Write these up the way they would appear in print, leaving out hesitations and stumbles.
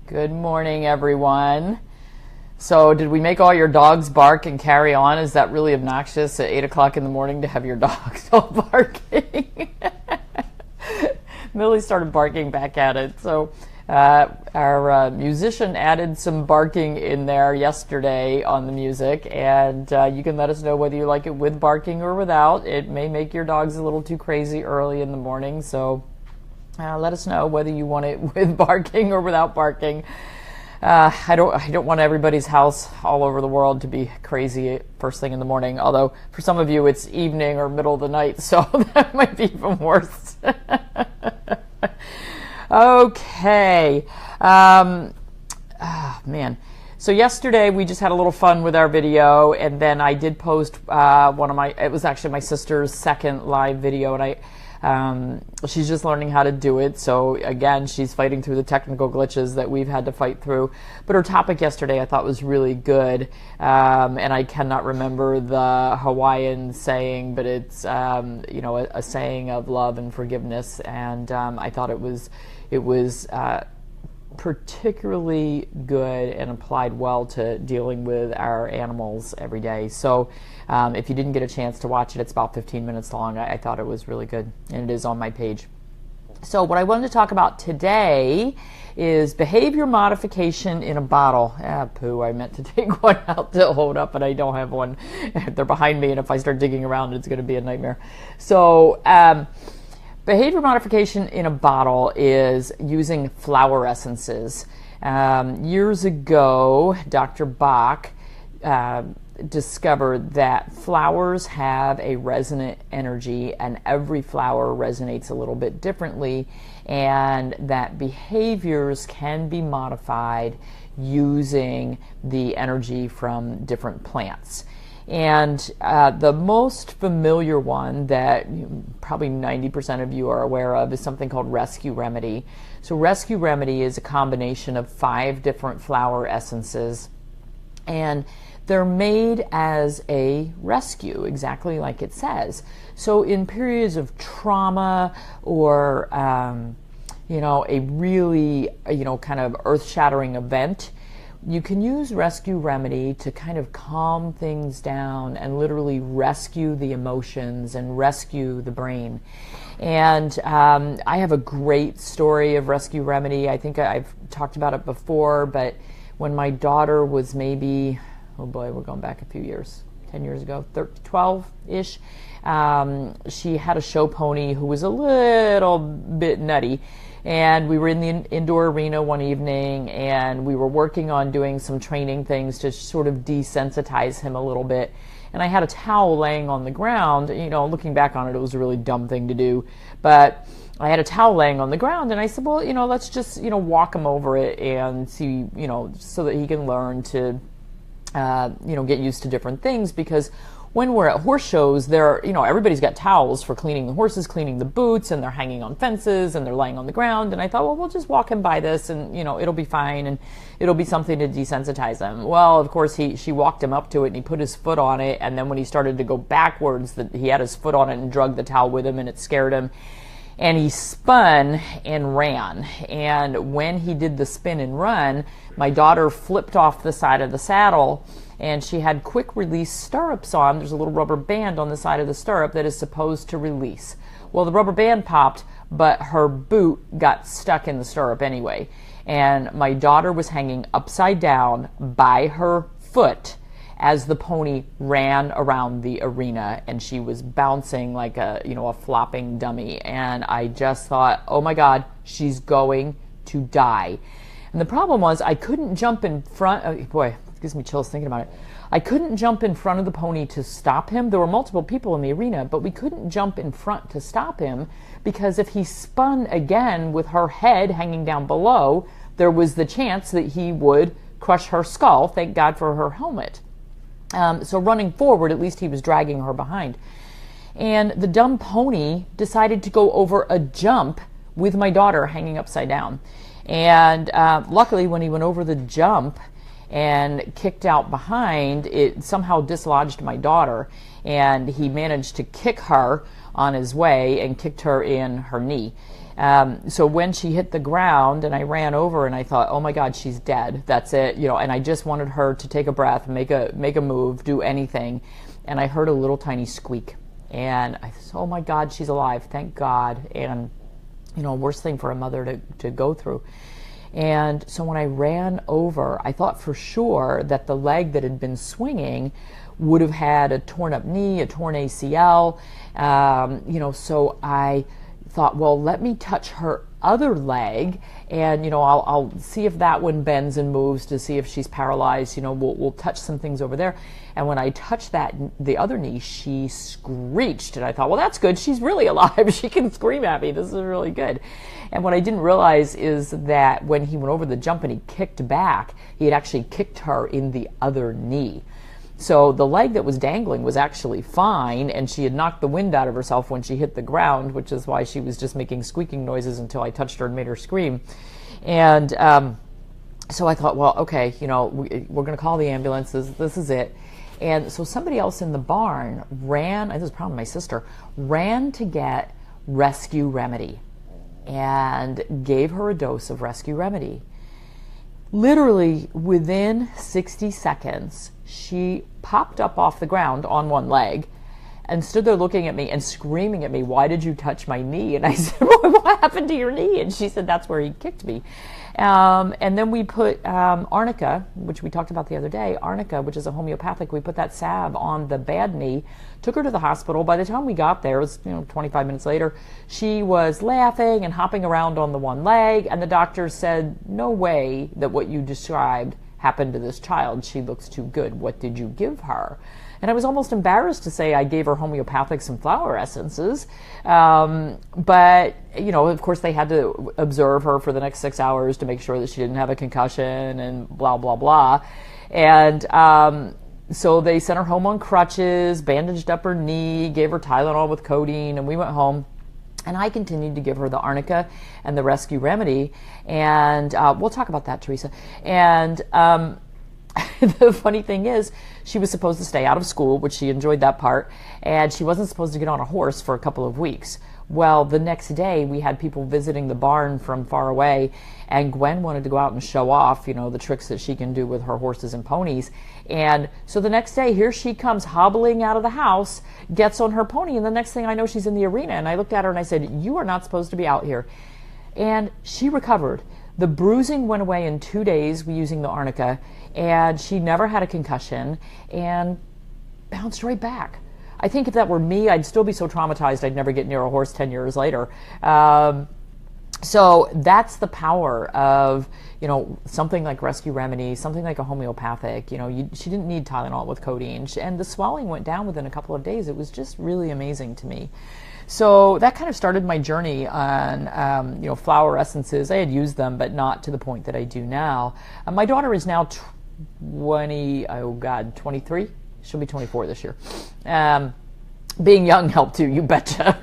Good morning, everyone. So did we make all your dogs bark and carry on? Is that really obnoxious at 8 o'clock in the morning to have your dogs all barking? Millie started barking back at it. So our musician added some barking in there yesterday on the music, and you can let us know whether you like it with barking or without. It may make your dogs a little too crazy early in the morning, so let us know whether you want it with barking or without barking. I don't want everybody's house all over the world to be crazy first thing in the morning, although for some of you it's evening or middle of the night, so that might be even worse. Okay. Man. So yesterday we just had a little fun with our video, and then I did post it was actually my sister's second live video, and she's just learning how to do it. So again, she's fighting through the technical glitches that we've had to fight through. But her topic yesterday I thought was really good. And I cannot remember the Hawaiian saying, but it's, a saying of love and forgiveness. And I thought it was particularly good and applied well to dealing with our animals every day. So if you didn't get a chance to watch it, it's about 15 minutes long. I thought it was really good, and it is on my page. So what I wanted to talk about today is behavior modification in a bottle. I meant to take one out to hold up, and I don't have one. They're behind me, and if I start digging around, it's going to be a nightmare. So behavior modification in a bottle is using flower essences. Years ago, Dr. Bach discovered that flowers have a resonant energy, and every flower resonates a little bit differently, and that behaviors can be modified using the energy from different plants. And the most familiar one that probably 90% of you are aware of is something called Rescue Remedy. So Rescue Remedy is a combination of 5 different flower essences, and they're made as a rescue, exactly like it says. So in periods of trauma or, a really, kind of earth-shattering event, you can use Rescue Remedy to kind of calm things down and literally rescue the emotions and rescue the brain. And I have a great story of Rescue Remedy. I think I've talked about it before, but when my daughter was maybe, oh boy, we're going back a few years, 10 years ago, 12-ish, she had a show pony who was a little bit nutty. And we were in the indoor arena one evening, and we were working on doing some training things to sort of desensitize him a little bit. And I had a towel laying on the ground. Looking back on it, it was a really dumb thing to do. But I had a towel laying on the ground, and I said, well, let's just, walk him over it and see, so that he can learn to, get used to different things. Because when we're at horse shows, everybody's got towels for cleaning the horses, cleaning the boots, and they're hanging on fences, and they're laying on the ground. And I thought, well, we'll just walk him by this, and, it'll be fine, and it'll be something to desensitize him. Well, of course, she walked him up to it, and he put his foot on it, and then when he started to go backwards, he had his foot on it and dragged the towel with him, and it scared him. And he spun and ran. And when he did the spin and run, my daughter flipped off the side of the saddle, and she had quick release stirrups on. There's a little rubber band on the side of the stirrup that is supposed to release. Well, the rubber band popped, but her boot got stuck in the stirrup anyway. And my daughter was hanging upside down by her foot as the pony ran around the arena, and she was bouncing like a flopping dummy. And I just thought, oh my God, she's going to die. And the problem was I couldn't jump in front. Boy, it gives me chills thinking about it. I couldn't jump in front of the pony to stop him. There were multiple people in the arena, but we couldn't jump in front to stop him, because if he spun again with her head hanging down below, there was the chance that he would crush her skull. Thank God for her helmet. So running forward, at least he was dragging her behind. And the dumb pony decided to go over a jump with my daughter hanging upside down. And luckily, when he went over the jump and kicked out behind, it somehow dislodged my daughter, and he managed to kick her on his way and kicked her in her knee. So when she hit the ground and I ran over and I thought, oh my God, she's dead. That's it. And I just wanted her to take a breath, make a move, do anything. And I heard a little tiny squeak, and I thought, oh my God, she's alive. Thank God. And, worst thing for a mother to go through. And so when I ran over, I thought for sure that the leg that had been swinging would have had a torn up knee, a torn ACL. So I thought, well, let me touch her other leg, and I'll see if that one bends and moves to see if she's paralyzed. We'll touch some things over there. And when I touched the other knee, she screeched, and I thought, well, that's good. She's really alive. She can scream at me. This is really good. And what I didn't realize is that when he went over the jump and he kicked back, he had actually kicked her in the other knee. So the leg that was dangling was actually fine, and she had knocked the wind out of herself when she hit the ground, which is why she was just making squeaking noises until I touched her and made her scream. And so I thought, well, okay, we're going to call the ambulance. This is it. And so somebody else in the barn ran, this was probably my sister, ran to get Rescue Remedy and gave her a dose of Rescue Remedy. Literally within 60 seconds, she popped up off the ground on one leg and stood there looking at me and screaming at me, why did you touch my knee? And I said, well, what happened to your knee? And she said, that's where he kicked me. And then we put arnica, which we talked about the other day, arnica, which is a homeopathic, we put that salve on the bad knee, took her to the hospital. By the time we got there, it was 25 minutes later, she was laughing and hopping around on the one leg, and the doctor said, no way that what you described happened to this child. She looks too good. What did you give her? And I was almost embarrassed to say I gave her homeopathic some flower essences. But, of course they had to observe her for the next 6 hours to make sure that she didn't have a concussion and blah, blah, blah. And so they sent her home on crutches, bandaged up her knee, gave her Tylenol with codeine, and we went home. And I continued to give her the arnica and the Rescue Remedy. And we'll talk about that, Teresa. And the funny thing is, she was supposed to stay out of school, which she enjoyed that part, and she wasn't supposed to get on a horse for a couple of weeks. Well, the next day, we had people visiting the barn from far away, and Gwen wanted to go out and show off, the tricks that she can do with her horses and ponies. And so the next day, here she comes hobbling out of the house, gets on her pony, and the next thing I know, she's in the arena. And I looked at her and I said, you are not supposed to be out here. And she recovered. The bruising went away in 2 days using the arnica, and she never had a concussion and bounced right back. I think if that were me, I'd still be so traumatized I'd never get near a horse 10 years later. So that's the power of, something like Rescue Remedy, something like a homeopathic. She didn't need Tylenol with codeine, and the swelling went down within a couple of days. It was just really amazing to me. So that kind of started my journey on, flower essences. I had used them, but not to the point that I do now. My daughter is now 23. She'll be 24 this year. Being young helped too, you betcha.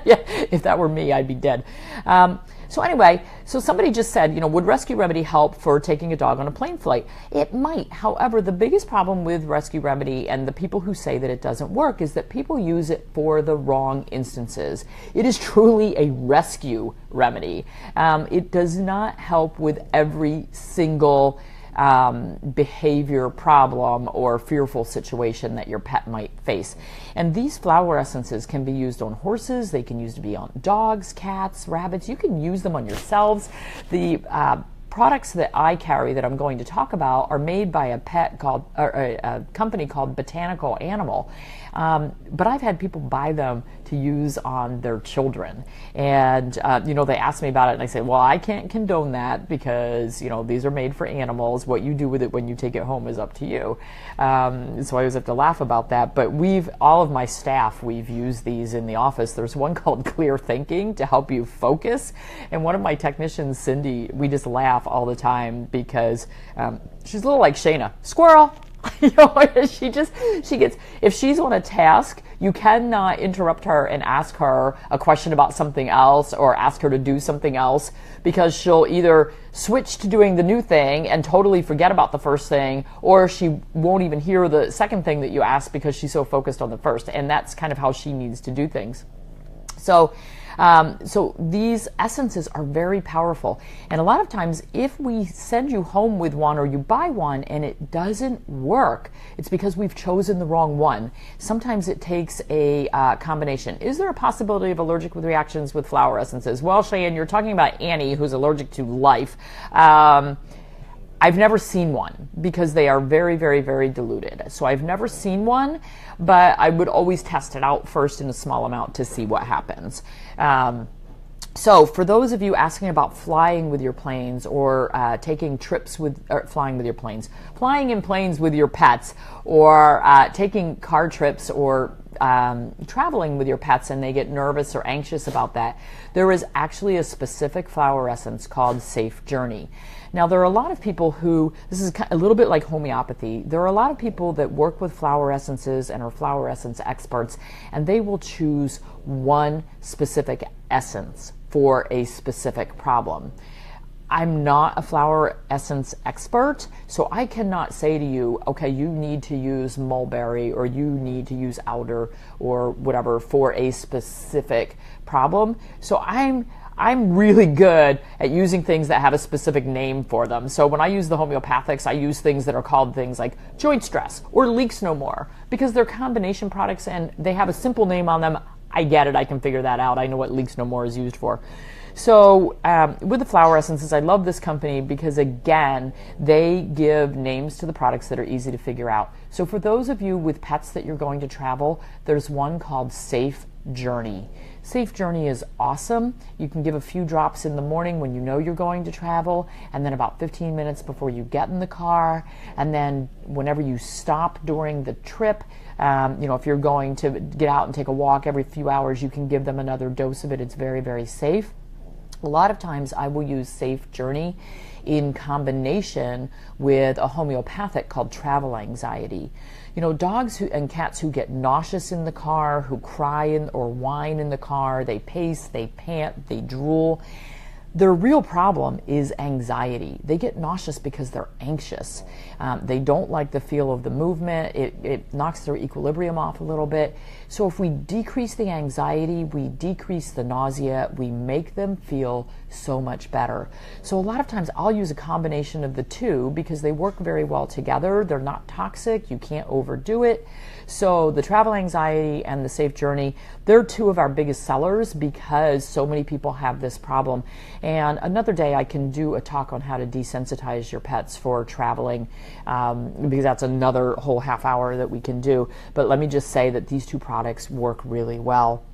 Yeah, if that were me, I'd be dead. So anyway, somebody just said, would Rescue Remedy help for taking a dog on a plane flight? It might. However, the biggest problem with Rescue Remedy and the people who say that it doesn't work is that people use it for the wrong instances. It is truly a rescue remedy. It does not help with every single behavior problem or fearful situation that your pet might face. And these flower essences can be used on horses, they can use to be on dogs, cats, rabbits. You can use them on yourselves. The products that I carry that I'm going to talk about are made by a company called Botanical Animal. But I've had people buy them to use on their children. And, they ask me about it and I say, well, I can't condone that because, these are made for animals. What you do with it when you take it home is up to you. So I always have to laugh about that. But all of my staff, we've used these in the office. There's one called Clear Thinking to help you focus. And one of my technicians, Cindy, we just laugh all the time because she's a little like Shayna. Squirrel! She gets, if she's on a task, you cannot interrupt her and ask her a question about something else or ask her to do something else, because she'll either switch to doing the new thing and totally forget about the first thing, or she won't even hear the second thing that you asked because she's so focused on the first. And that's kind of how she needs to do things. So these essences are very powerful. And a lot of times if we send you home with one or you buy one and it doesn't work, it's because we've chosen the wrong one. Sometimes it takes a combination. Is there a possibility of allergic reactions with flower essences? Well, Cheyenne, you're talking about Annie, who's allergic to life. I've never seen one because they are very, very, very diluted. So I've never seen one, but I would always test it out first in a small amount to see what happens. So for those of you asking about flying with your planes or taking trips flying with your planes, flying in planes with your pets, or taking car trips or traveling with your pets and they get nervous or anxious about that, there is actually a specific flower essence called Safe Journey. Now, there are a lot of people who, this is a little bit like homeopathy, there are a lot of people that work with flower essences and are flower essence experts, and they will choose one specific essence for a specific problem. I'm not a flower essence expert, so I cannot say to you, okay, you need to use mulberry or you need to use alder or whatever for a specific problem. So I'm really good at using things that have a specific name for them. So when I use the homeopathics, I use things that are called things like joint stress or leaks no more, because they're combination products and they have a simple name on them. I get it. I can figure that out. I know what leaks no more is used for. So with the flower essences, I love this company because, again, they give names to the products that are easy to figure out. So for those of you with pets that you're going to travel, there's one called Safe Journey. Safe Journey is awesome. You can give a few drops in the morning when you know you're going to travel, and then about 15 minutes before you get in the car, and then whenever you stop during the trip, if you're going to get out and take a walk every few hours, you can give them another dose of it. It's very, very safe. A lot of times I will use Safe Journey in combination with a homeopathic called Travel Anxiety. Dogs and cats who get nauseous in the car, who cry or whine in the car, they pace, they pant, they drool. Their real problem is anxiety. They get nauseous because they're anxious. They don't like the feel of the movement. It knocks their equilibrium off a little bit. So if we decrease the anxiety, we decrease the nausea, we make them feel so much better. So a lot of times I'll use a combination of the two because they work very well together. They're not toxic. You can't overdo it. So the Travel Anxiety and the Safe Journey, they're two of our biggest sellers because so many people have this problem. And another day I can do a talk on how to desensitize your pets for traveling, because that's another whole half hour that we can do. But let me just say that these two products work really well.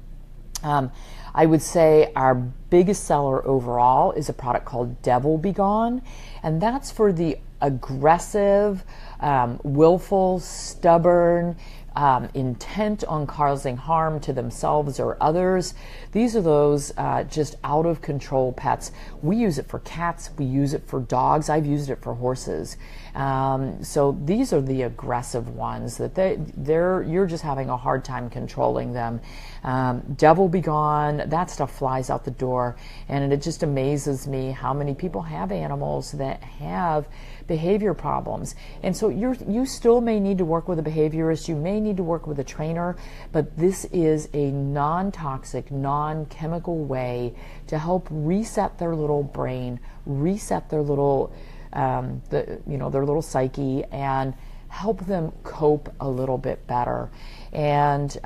I would say our biggest seller overall is a product called Devil Be Gone, and that's for the aggressive, willful, stubborn, intent on causing harm to themselves or others. These are those just out of control pets. We use it for cats, we use it for dogs, I've used it for horses. So these are the aggressive ones that you're just having a hard time controlling them. Devil Be Gone, that stuff flies out the door, and it just amazes me how many people have animals that have behavior problems. And so you still may need to work with a behaviorist, you may need to work with a trainer, but this is a non-toxic, non-chemical way to help reset their little brain, reset their little their little psyche and help them cope a little bit better. And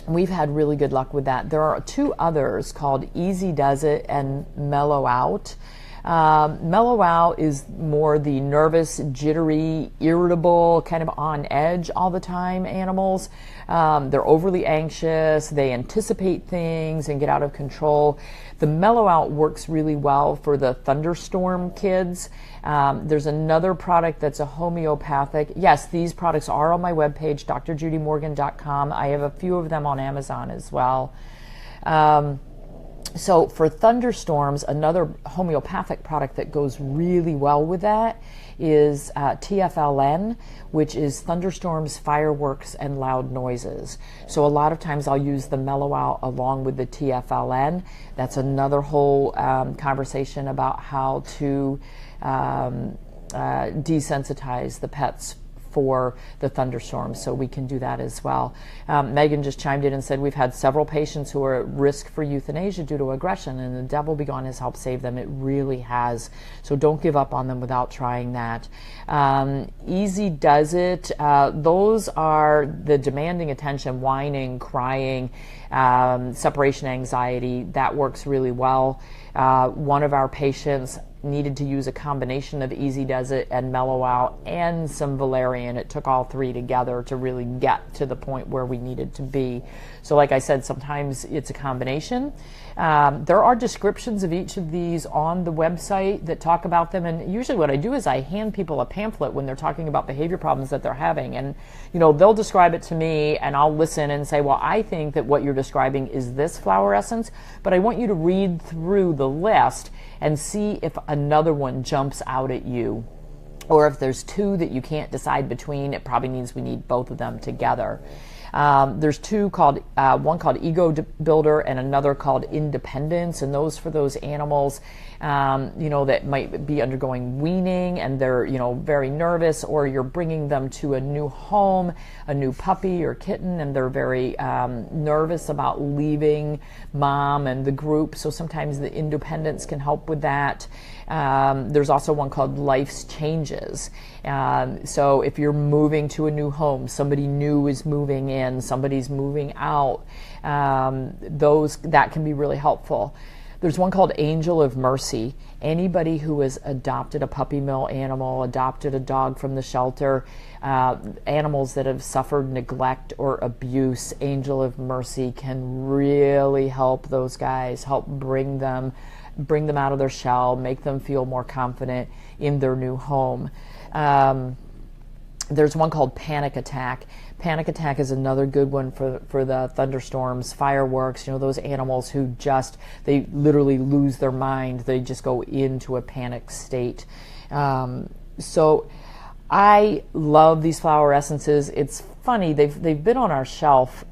we've had really good luck with that. There are 2 others called Easy Does It and Mellow Out. Mellow Out is more the nervous, jittery, irritable, kind of on edge all the time animals. They're overly anxious, they anticipate things and get out of control. The Mellow Out works really well for the thunderstorm kids. There's another product that's a homeopathic. Yes, these products are on my webpage, drjudymorgan.com. I have a few of them on Amazon as well. So for thunderstorms, another homeopathic product that goes really well with that is TFLN, which is thunderstorms, fireworks, and loud noises. So a lot of times I'll use the Mellow Out along with the TFLN. That's another whole conversation about how to desensitize the pets for the thunderstorms, so we can do that as well. Megan just chimed in and said, we've had several patients who are at risk for euthanasia due to aggression, and the Devil Be Gone has helped save them. It really has. So don't give up on them without trying that. Easy Does It. Those are the demanding attention, whining, crying, separation anxiety. That works really well. One of our patients needed to use a combination of Easy Does It and Mellow Out and some valerian. It took all 3 together to really get to the point where we needed to be. So like I said, sometimes it's a combination. There are descriptions of each of these on the website that talk about them, and usually what I do is I hand people a pamphlet when they're talking about behavior problems that they're having, and they'll describe it to me and I'll listen and say, well, I think that what you're describing is this flower essence, but I want you to read through the list and see if another one jumps out at you, or if there's 2 that you can't decide between. It probably means we need both of them together. There's 2 called, one called Ego Builder and another called Independence, and those for those animals, that might be undergoing weaning and they're, very nervous, or you're bringing them to a new home, a new puppy or kitten, and they're very nervous about leaving mom and the group. So sometimes the Independence can help with that. There's also one called Life's Changes. So if you're moving to a new home, somebody new is moving in, somebody's moving out, that can be really helpful. There's one called Angel of Mercy. Anybody who has adopted a puppy mill animal, adopted a dog from the shelter, animals that have suffered neglect or abuse, Angel of Mercy can really help those guys, help bring them out of their shell, make them feel more confident in their new home. There's one called Panic Attack. Panic Attack is another good one for the thunderstorms, fireworks, those animals who they literally lose their mind. They just go into a panic state. So I love these flower essences. It's funny, they've been on our shelf.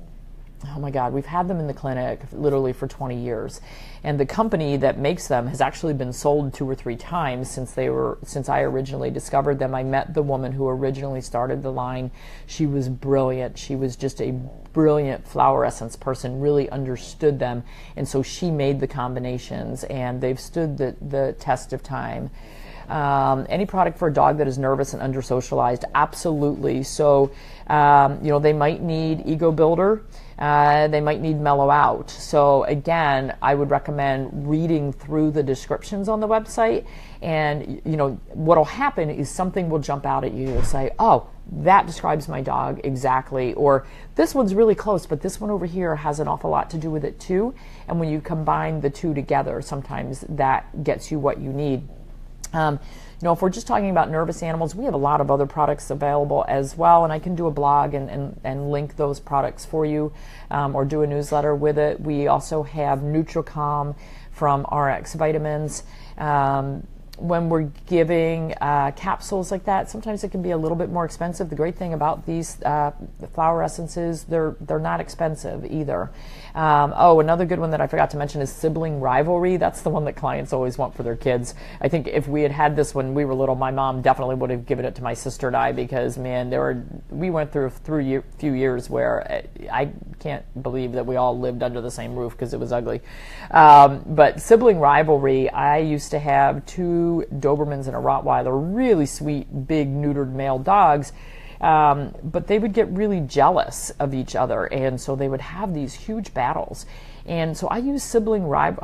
Oh my God, we've had them in the clinic literally for 20 years. And the company that makes them has actually been sold 2 or 3 times since I originally discovered them. I met the woman who originally started the line. She was brilliant. She was just a brilliant flower essence person, really understood them. And so she made the combinations, and they've stood the test of time. Any product for a dog that is nervous and under-socialized, absolutely. So, they might need Ego Builder. They might need Mellow Out. So again, I would recommend reading through the descriptions on the website, and what'll happen is something will jump out at you. You'll say, oh, that describes my dog exactly, or this one's really close, but this one over here has an awful lot to do with it too. And when you combine the 2 together, sometimes that gets you what you need. If we're just talking about nervous animals, we have a lot of other products available as well, and I can do a blog and link those products for you, or do a newsletter with it. We also have NutriCalm from RX Vitamins. When we're giving capsules like that, sometimes it can be a little bit more expensive. The great thing about these flower essences, they're not expensive either. Another good one that I forgot to mention is Sibling Rivalry. That's the one that clients always want for their kids. I think if we had had this when we were little, my mom definitely would have given it to my sister and I, because we went through a few years where I can't believe that we all lived under the same roof because it was ugly. But Sibling Rivalry, I used to have 2 2 Dobermans and a Rottweiler, really sweet, big, neutered male dogs. But they would get really jealous of each other, and so they would have these huge battles. And so I use sibling rivalry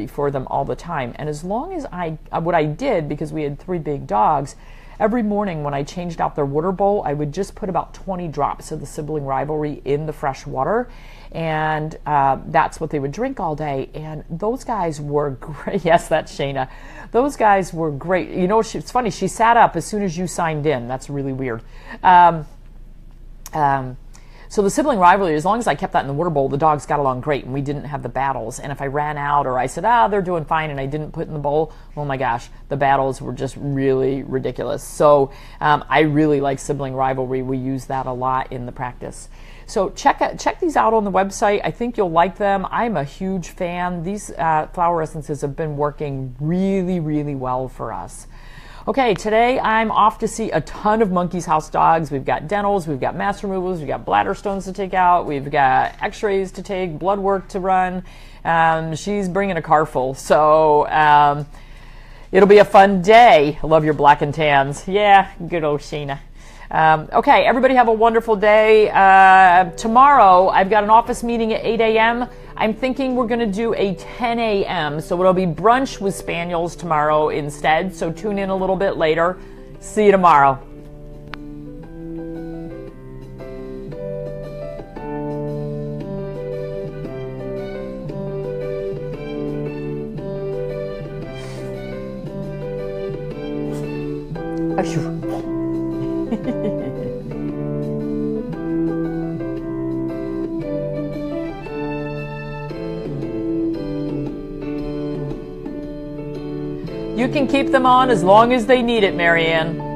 for them all the time. And as long as what I did, because we had 3 big dogs, every morning when I changed out their water bowl, I would just put about 20 drops of the sibling rivalry in the fresh water. And that's what they would drink all day. And those guys were great. Yes, that's Shayna. Those guys were great. You know, it's funny. She sat up as soon as you signed in. That's really weird. So the sibling rivalry, as long as I kept that in the water bowl, the dogs got along great and we didn't have the battles. And if I ran out or I said, they're doing fine, and I didn't put in the bowl, oh my gosh, the battles were just really ridiculous. So I really like sibling rivalry. We use that a lot in the practice. So check these out on the website. I think you'll like them. I'm a huge fan. These flower essences have been working really, really well for us. Okay, today I'm off to see a ton of Monkey's House dogs. We've got dentals, we've got mass removals, we've got bladder stones to take out, we've got x-rays to take, blood work to run. She's bringing a car full, so it'll be a fun day. I love your black and tans. Yeah, good old Sheena. Okay, everybody have a wonderful day. Tomorrow, I've got an office meeting at 8 a.m. I'm thinking we're going to do a 10 a.m. So it'll be brunch with Spaniels tomorrow instead. So tune in a little bit later. See you tomorrow. You can keep them on as long as they need it, Marianne.